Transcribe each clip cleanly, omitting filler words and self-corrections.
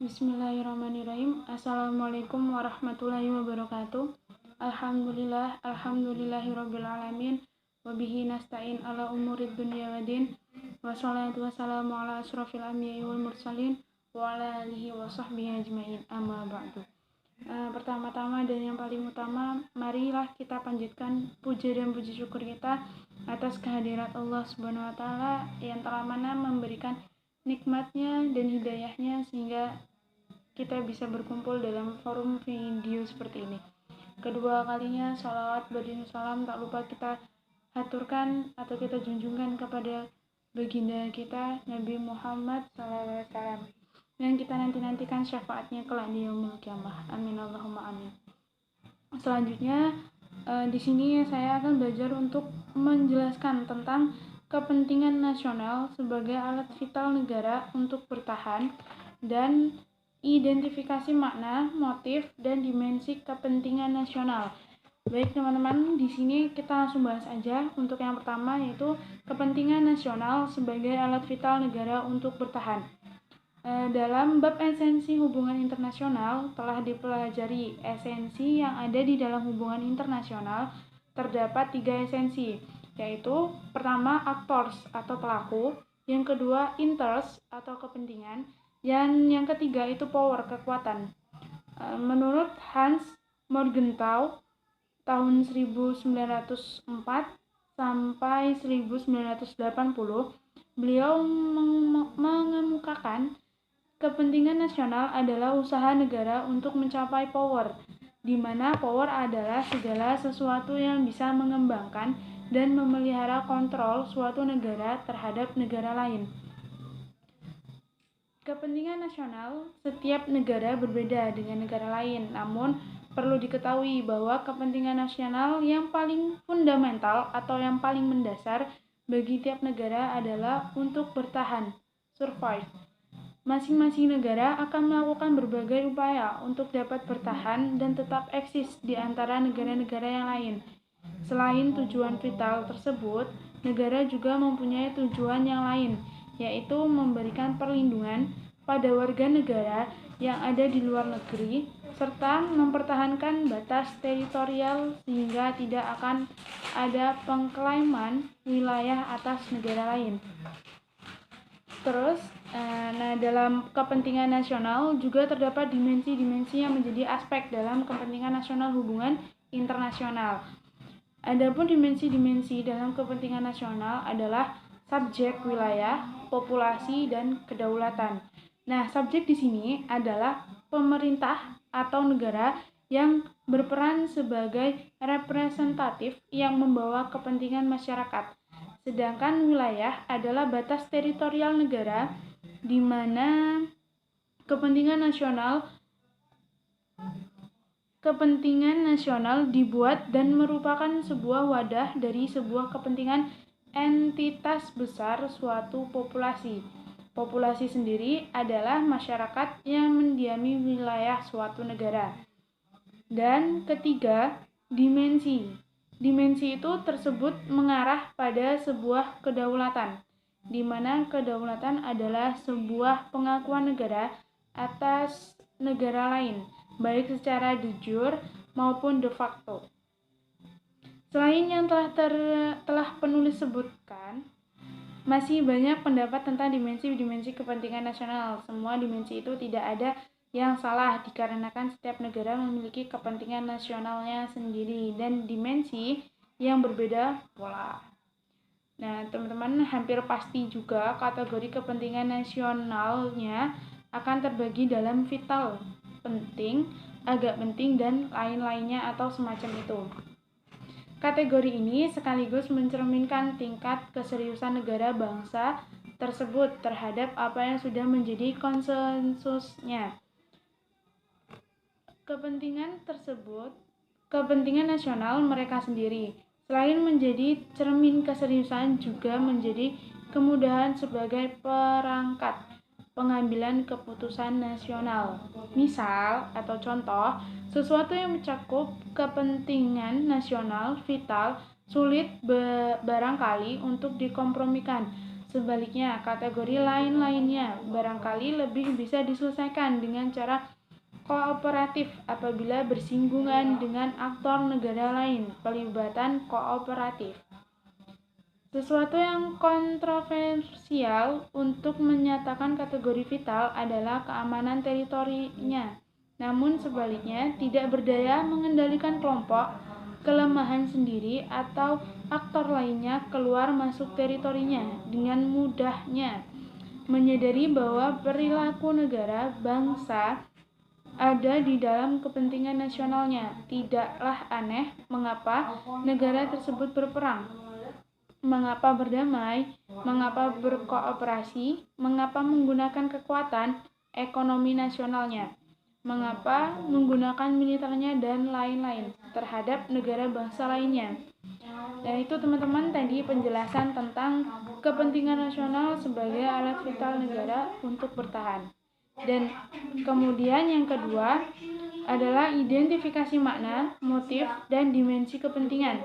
Bismillahirrahmanirrahim. Assalamualaikum warahmatullahi wabarakatuh. Alhamdulillahirabbil alamin. Wabihi nasta'in ala umurid dunya waddin. Wassalatu wassalamu ala asrofil anbiya'i wal mursalin wa ala alihi wa sahbihi ajmain. Amma ba'du. Pertama-tama dan yang paling utama, marilah kita panjatkan puja dan puji syukur kita atas kehadirat Allah Subhanahu wa taala yang telah memberikan nikmatnya dan hidayahnya sehingga kita bisa berkumpul dalam forum video seperti ini. Kedua kalinya sholawat berdiri salam tak lupa kita haturkan atau kita junjungkan kepada baginda kita Nabi Muhammad SAW yang kita nantikan syafaatnya kelak di yaumil qiyamah. Amin Allahumma amin. Selanjutnya di sini saya akan belajar untuk menjelaskan tentang kepentingan nasional sebagai alat vital negara untuk bertahan dan identifikasi makna, motif, dan dimensi kepentingan nasional. Baik teman-teman, di sini kita langsung bahas aja. Untuk yang pertama yaitu kepentingan nasional sebagai alat vital negara untuk bertahan. Dalam bab esensi hubungan internasional telah dipelajari esensi yang ada di dalam hubungan internasional. Terdapat 3 esensi, yaitu pertama actors atau pelaku, yang kedua interest atau kepentingan, dan yang ketiga itu power, kekuatan. Menurut Hans Morgenthau tahun 1904 sampai 1980, beliau mengemukakan kepentingan nasional adalah usaha negara untuk mencapai power, di mana power adalah segala sesuatu yang bisa mengembangkan dan memelihara kontrol suatu negara terhadap negara lain. Kepentingan nasional setiap negara berbeda dengan negara lain, namun perlu diketahui bahwa kepentingan nasional yang paling fundamental atau yang paling mendasar bagi tiap negara adalah untuk bertahan, survive. Masing-masing negara akan melakukan berbagai upaya untuk dapat bertahan dan tetap eksis di antara negara-negara yang lain. Selain tujuan vital tersebut, negara juga mempunyai tujuan yang lain, yaitu memberikan perlindungan pada warga negara yang ada di luar negeri, serta mempertahankan batas teritorial sehingga tidak akan ada pengklaiman wilayah atas negara lain. Terus, dalam kepentingan nasional juga terdapat dimensi-dimensi yang menjadi aspek dalam kepentingan nasional hubungan internasional. Adapun dimensi-dimensi dalam kepentingan nasional adalah subjek wilayah, populasi, dan kedaulatan. Nah, subjek di sini adalah pemerintah atau negara yang berperan sebagai representatif yang membawa kepentingan masyarakat. Sedangkan wilayah adalah batas teritorial negara di mana kepentingan nasional dibuat dan merupakan sebuah wadah dari sebuah kepentingan entitas besar suatu populasi. Populasi sendiri adalah masyarakat yang mendiami wilayah suatu negara. Dan ketiga, dimensi. Dimensi itu tersebut mengarah pada sebuah kedaulatan, di mana kedaulatan adalah sebuah pengakuan negara atas negara lain, baik secara de jure maupun de facto. Selain yang telah penulis sebutkan, masih banyak pendapat tentang dimensi-dimensi kepentingan nasional. Semua dimensi itu tidak ada yang salah dikarenakan setiap negara memiliki kepentingan nasionalnya sendiri dan dimensi yang berbeda pula. Nah, teman-teman, hampir pasti juga kategori kepentingan nasionalnya akan terbagi dalam vital, penting, agak penting, dan lain-lainnya atau semacam itu. Kategori ini sekaligus mencerminkan tingkat keseriusan negara bangsa tersebut terhadap apa yang sudah menjadi konsensusnya. Kepentingan nasional mereka sendiri, selain menjadi cermin keseriusan, juga menjadi kemudahan sebagai perangkat pengambilan keputusan nasional. Misal atau contoh, sesuatu yang mencakup kepentingan nasional vital sulit barangkali untuk dikompromikan, Sebaliknya, kategori lain-lainnya barangkali lebih bisa diselesaikan dengan cara kooperatif apabila bersinggungan dengan aktor negara lain, pelibatan kooperatif. Sesuatu yang kontroversial untuk menyatakan kategori vital adalah keamanan teritorinya. Namun sebaliknya, tidak berdaya mengendalikan kelompok, kelemahan sendiri, atau aktor lainnya keluar masuk teritorinya dengan mudahnya. Menyadari bahwa perilaku negara bangsa ada di dalam kepentingan nasionalnya, tidaklah aneh mengapa negara tersebut berperang, mengapa berdamai, mengapa berkooperasi, mengapa menggunakan kekuatan ekonomi nasionalnya, mengapa menggunakan militernya, dan lain-lain terhadap negara bangsa lainnya. Dan itu teman-teman tadi penjelasan tentang kepentingan nasional sebagai alat vital negara untuk bertahan. Dan kemudian yang kedua adalah identifikasi makna, motif, dan dimensi kepentingan.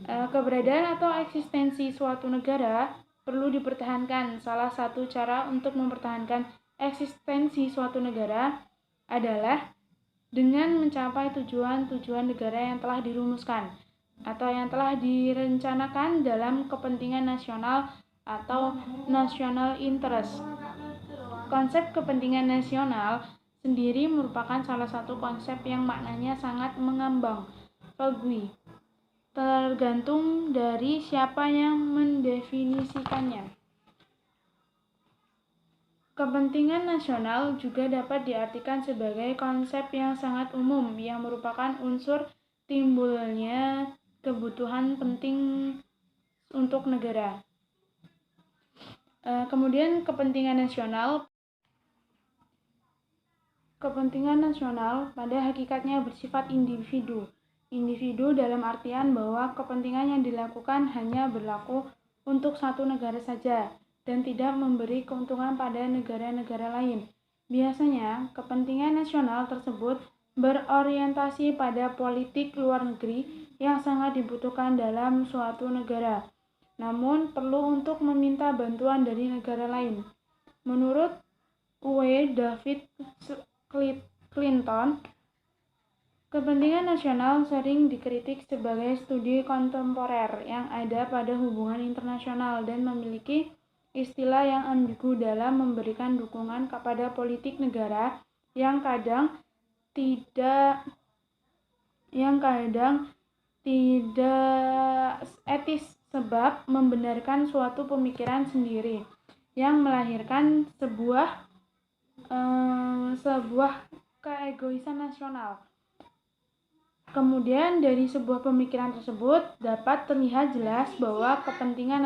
Keberadaan atau eksistensi suatu negara perlu dipertahankan. Salah satu cara untuk mempertahankan eksistensi suatu negara adalah dengan mencapai tujuan-tujuan negara yang telah dirumuskan atau yang telah direncanakan dalam kepentingan nasional atau national interest. Konsep kepentingan nasional sendiri merupakan salah satu konsep yang maknanya sangat mengambang, vague, tergantung dari siapa yang mendefinisikannya. Kepentingan nasional juga dapat diartikan sebagai konsep yang sangat umum yang merupakan unsur timbulnya kebutuhan penting untuk negara. Kemudian kepentingan nasional pada hakikatnya bersifat individu. Individu dalam artian bahwa kepentingan yang dilakukan hanya berlaku untuk satu negara saja dan tidak memberi keuntungan pada negara-negara lain. Biasanya, kepentingan nasional tersebut berorientasi pada politik luar negeri yang sangat dibutuhkan dalam suatu negara, namun perlu untuk meminta bantuan dari negara lain. Menurut W. David Clinton, kepentingan nasional sering dikritik sebagai studi kontemporer yang ada pada hubungan internasional dan memiliki istilah yang ambigu dalam memberikan dukungan kepada politik negara yang kadang tidak etis sebab membenarkan suatu pemikiran sendiri yang melahirkan sebuah keegoisan nasional. Kemudian dari sebuah pemikiran tersebut dapat terlihat jelas bahwa kepentingan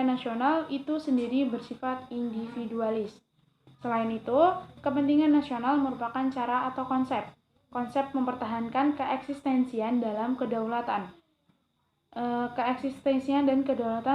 nasional itu sendiri bersifat individualis. Selain itu, kepentingan nasional merupakan cara atau konsep mempertahankan keeksistensian dan kedaulatan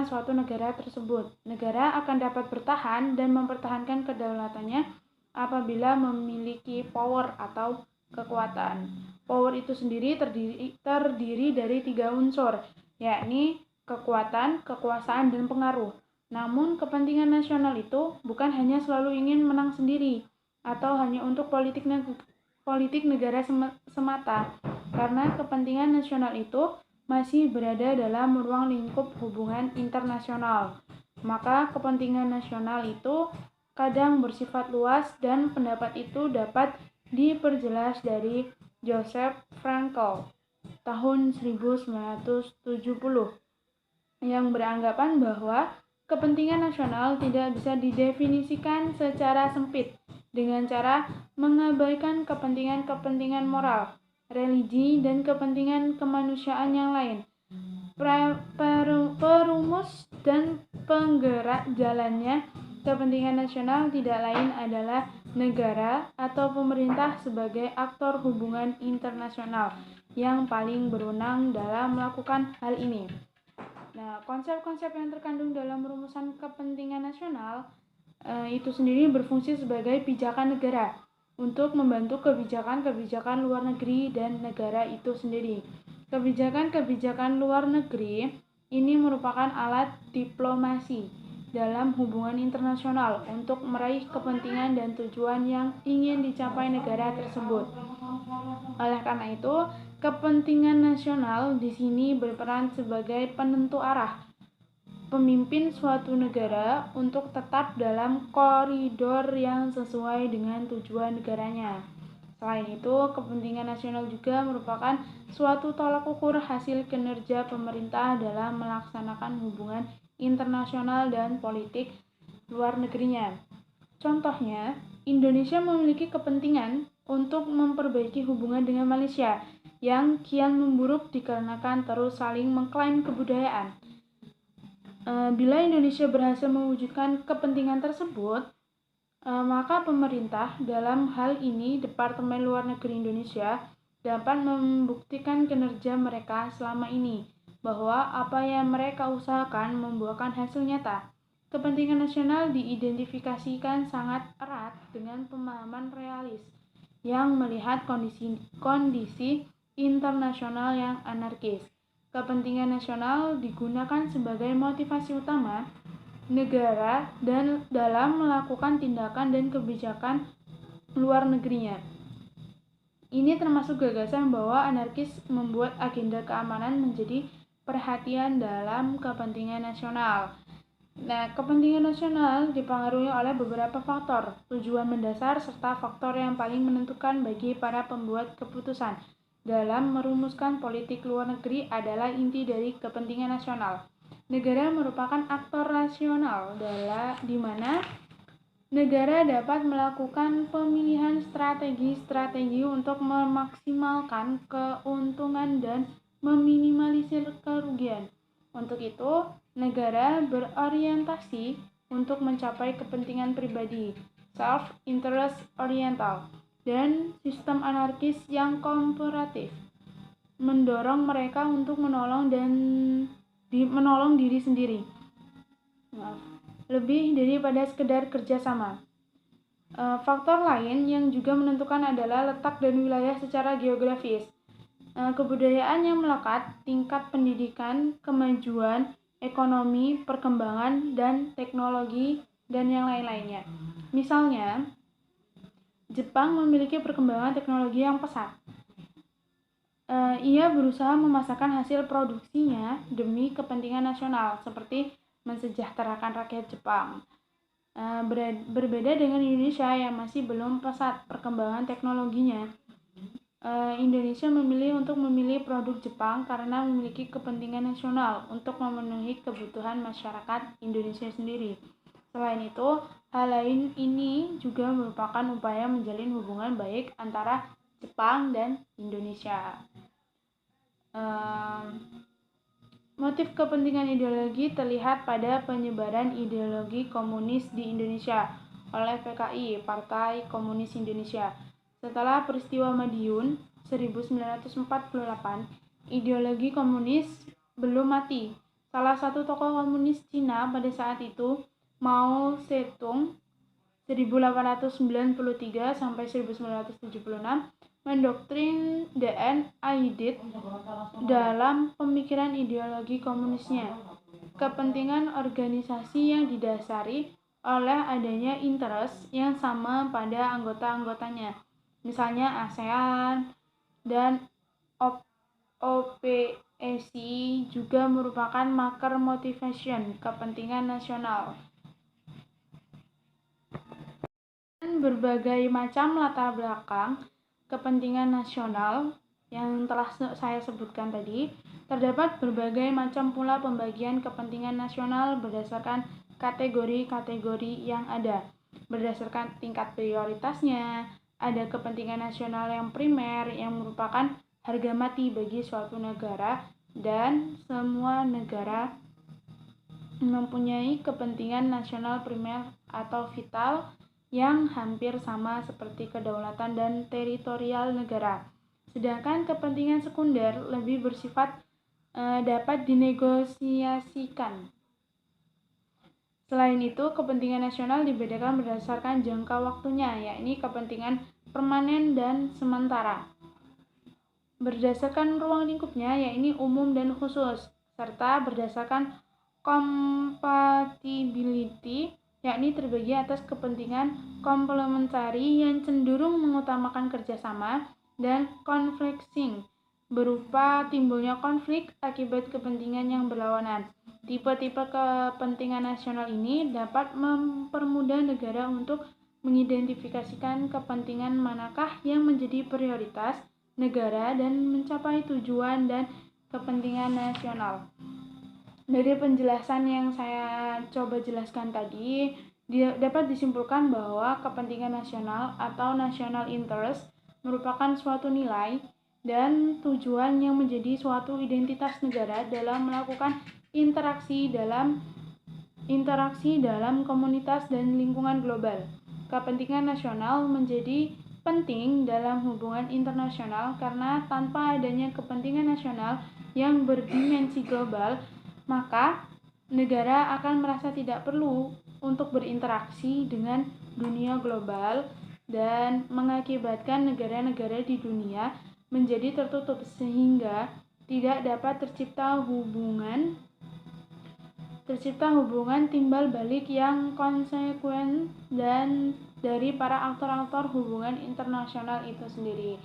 suatu negara tersebut. Negara akan dapat bertahan dan mempertahankan kedaulatannya apabila memiliki power atau kekuatan. Power itu sendiri terdiri dari 3 unsur, yakni kekuatan, kekuasaan, dan pengaruh. Namun, kepentingan nasional itu bukan hanya selalu ingin menang sendiri atau hanya untuk politik negara semata, karena kepentingan nasional itu masih berada dalam ruang lingkup hubungan internasional. Maka kepentingan nasional itu kadang bersifat luas dan pendapat itu dapat diperjelas dari Joseph Fraenkel tahun 1970 yang beranggapan bahwa kepentingan nasional tidak bisa didefinisikan secara sempit dengan cara mengabaikan kepentingan moral, religi, dan kepentingan kemanusiaan yang lain. Perumus dan penggerak jalannya kepentingan nasional tidak lain adalah negara atau pemerintah sebagai aktor hubungan internasional yang paling berwenang dalam melakukan hal ini. Nah, konsep-konsep yang terkandung dalam rumusan kepentingan nasional itu sendiri berfungsi sebagai pijakan negara untuk membantu kebijakan luar negeri dan negara itu sendiri. Kebijakan luar negeri Ini merupakan alat diplomasi dalam hubungan internasional untuk meraih kepentingan dan tujuan yang ingin dicapai negara tersebut. Oleh karena itu, kepentingan nasional di sini berperan sebagai penentu arah pemimpin suatu negara untuk tetap dalam koridor yang sesuai dengan tujuan negaranya. Selain itu, kepentingan nasional juga merupakan suatu tolak ukur hasil kinerja pemerintah dalam melaksanakan hubungan internasional dan politik luar negerinya. Contohnya, Indonesia memiliki kepentingan untuk memperbaiki hubungan dengan Malaysia yang kian memburuk dikarenakan terus saling mengklaim kebudayaan. Bila Indonesia berhasil mewujudkan kepentingan tersebut, maka pemerintah, dalam hal ini Departemen Luar Negeri Indonesia, dapat membuktikan kinerja mereka selama ini, bahwa apa yang mereka usahakan membuahkan hasil nyata. Kepentingan nasional diidentifikasikan sangat erat dengan pemahaman realis yang melihat kondisi internasional yang anarkis. Kepentingan nasional digunakan sebagai motivasi utama negara dan dalam melakukan tindakan dan kebijakan luar negerinya. Ini termasuk gagasan bahwa anarkis membuat agenda keamanan menjadi perhatian dalam kepentingan nasional. Nah, kepentingan nasional dipengaruhi oleh beberapa faktor, tujuan mendasar, serta faktor yang paling menentukan bagi para pembuat keputusan dalam merumuskan politik luar negeri adalah inti dari kepentingan nasional. Negara merupakan aktor rasional di mana negara dapat melakukan pemilihan strategi untuk memaksimalkan keuntungan dan meminimalisir kerugian. Untuk itu, negara berorientasi untuk mencapai kepentingan pribadi, self-interest oriental, dan sistem anarkis yang kooperatif, mendorong mereka untuk menolong diri sendiri. Lebih daripada sekedar kerjasama. Faktor lain yang juga menentukan adalah letak dan wilayah secara geografis. Kebudayaan yang melekat, tingkat pendidikan, kemajuan, ekonomi, perkembangan, dan teknologi, dan yang lain-lainnya. Misalnya, Jepang memiliki perkembangan teknologi yang pesat. Ia berusaha memasarkan hasil produksinya demi kepentingan nasional, seperti mensejahterakan rakyat Jepang. Berbeda dengan Indonesia yang masih belum pesat perkembangan teknologinya. Indonesia memilih produk Jepang karena memiliki kepentingan nasional untuk memenuhi kebutuhan masyarakat Indonesia sendiri. Selain itu, hal lain ini juga merupakan upaya menjalin hubungan baik antara Jepang dan Indonesia. Motif kepentingan ideologi terlihat pada penyebaran ideologi komunis di Indonesia oleh PKI, Partai Komunis Indonesia. Setelah peristiwa Madiun 1948, ideologi komunis belum mati. Salah satu tokoh komunis Cina pada saat itu, Mao Zedong 1893 sampai 1976, mendoktrin DN Aidit dalam pemikiran ideologi komunisnya. Kepentingan organisasi yang didasari oleh adanya interest yang sama pada anggota-anggotanya, misalnya ASEAN dan OPEC juga merupakan marker motivation kepentingan nasional. Berbagai macam latar belakang kepentingan nasional yang telah saya sebutkan tadi, terdapat berbagai macam pula pembagian kepentingan nasional berdasarkan kategori-kategori yang ada. Berdasarkan tingkat prioritasnya, ada kepentingan nasional yang primer yang merupakan harga mati bagi suatu negara, dan semua negara mempunyai kepentingan nasional primer atau vital yang hampir sama seperti kedaulatan dan teritorial negara. Sedangkan kepentingan sekunder lebih bersifat dapat dinegosiasikan. Selain itu, kepentingan nasional dibedakan berdasarkan jangka waktunya, yakni kepentingan permanen dan sementara. Berdasarkan ruang lingkupnya, yakni umum dan khusus. serta berdasarkan compatibility, yakni terbagi atas kepentingan komplementari yang cenderung mengutamakan kerjasama, dan conflicting, berupa timbulnya konflik akibat kepentingan yang berlawanan. Tipe-tipe kepentingan nasional ini dapat mempermudah negara untuk mengidentifikasikan kepentingan manakah yang menjadi prioritas negara dan mencapai tujuan dan kepentingan nasional. Dari penjelasan yang saya coba jelaskan tadi, dapat disimpulkan bahwa kepentingan nasional atau national interest merupakan suatu nilai dan tujuan yang menjadi suatu identitas negara dalam melakukan interaksi dalam komunitas dan lingkungan global. Kepentingan nasional menjadi penting dalam hubungan internasional karena tanpa adanya kepentingan nasional yang berdimensi global, maka negara akan merasa tidak perlu untuk berinteraksi dengan dunia global dan mengakibatkan negara-negara di dunia menjadi tertutup sehingga tidak dapat tercipta hubungan timbal balik yang konsekuen dan dari para aktor-aktor hubungan internasional itu sendiri.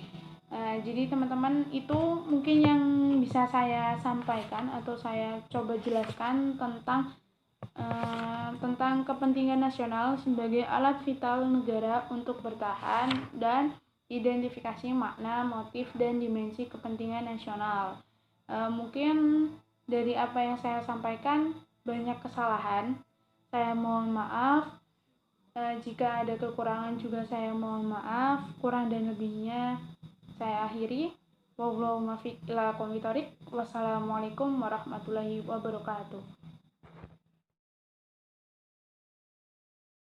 Jadi teman-teman, itu mungkin yang bisa saya sampaikan atau saya coba jelaskan tentang kepentingan nasional sebagai alat vital negara untuk bertahan dan identifikasi makna, motif, dan dimensi kepentingan nasional. Mungkin dari apa yang saya sampaikan banyak kesalahan, saya mohon maaf. Jika ada kekurangan juga saya mohon maaf. Kurang dan lebihnya saya akhiri. Wassalamualaikum warahmatullahi wabarakatuh.